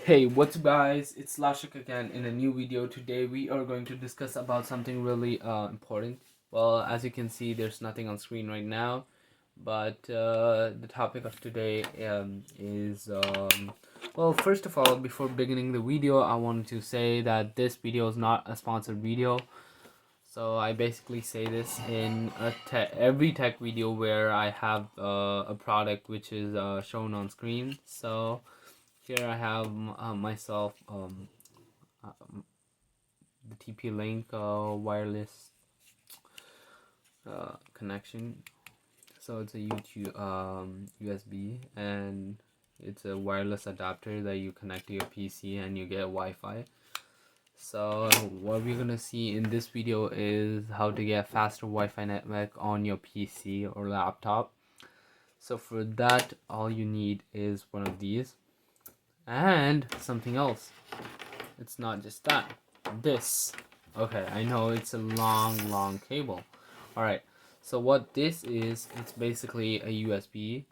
Hey, what's up guys, it's Laashak again in a new video. Today we are going to discuss about something really important. Well, as you can see, there's nothing on screen right now, but the topic of today is well, first of all, before beginning the video, I wanted to say that this video is not a sponsored video. So I basically say this in every tech video where I have a product which is shown on screen. So here I have myself uh, the TP-Link wireless connection. So it's a YouTube USB, and it's a wireless adapter that you connect to your PC and you get Wi-Fi. So what we're gonna see in this video is how to get faster Wi-Fi network on your PC or laptop. So for that, all you need is one of these and something else. It's not just that. This. Okay, I know it's a long cable. Alright, so what this is, it's basically a USB,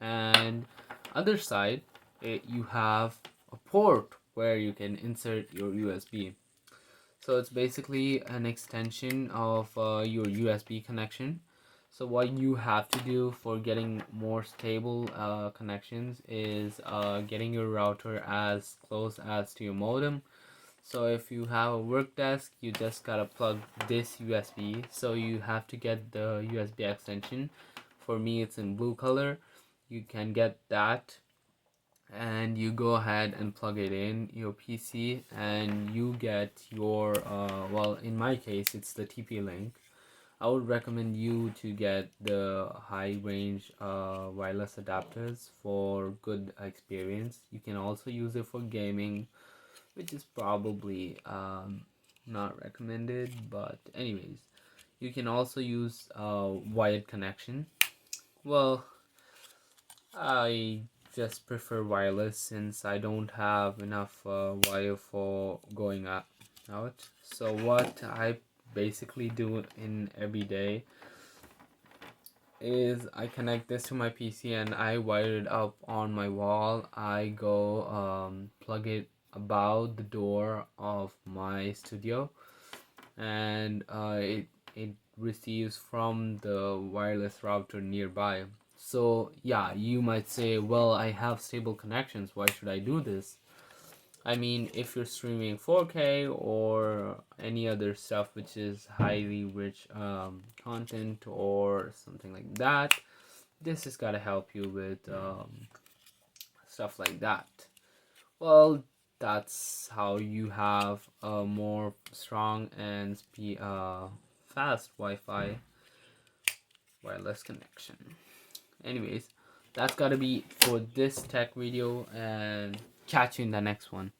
and other side, you have a port where you can insert your USB. So it's basically an extension of your USB connection. So what you have to do for getting more stable connections is getting your router as close as to your modem. So if you have a work desk, you just gotta plug this USB. So you have to get the USB extension. For me, it's in blue color. You can get that, and you go ahead and plug it in your PC, and you get your well, in my case, it's the TP-Link. I would recommend you to get the high range wireless adapters for good experience. You can also use it for gaming, which is probably not recommended, but anyways, you can also use wired connection. Well, I just prefer wireless since I don't have enough wire for going out. So what I basically do in every day is I connect this to my PC and I wire it up on my wall. I go plug it about the door of my studio, and it receives from the wireless router nearby. So yeah, you might say, well, I have stable connections, why should I do this? I mean, if you're streaming 4K or any other stuff which is highly rich content or something like that, this has got to help you with stuff like that. Well, that's how you have a more strong and fast Wi-Fi wireless connection. Anyways, that's gotta be for this tech video, and catch you in the next one.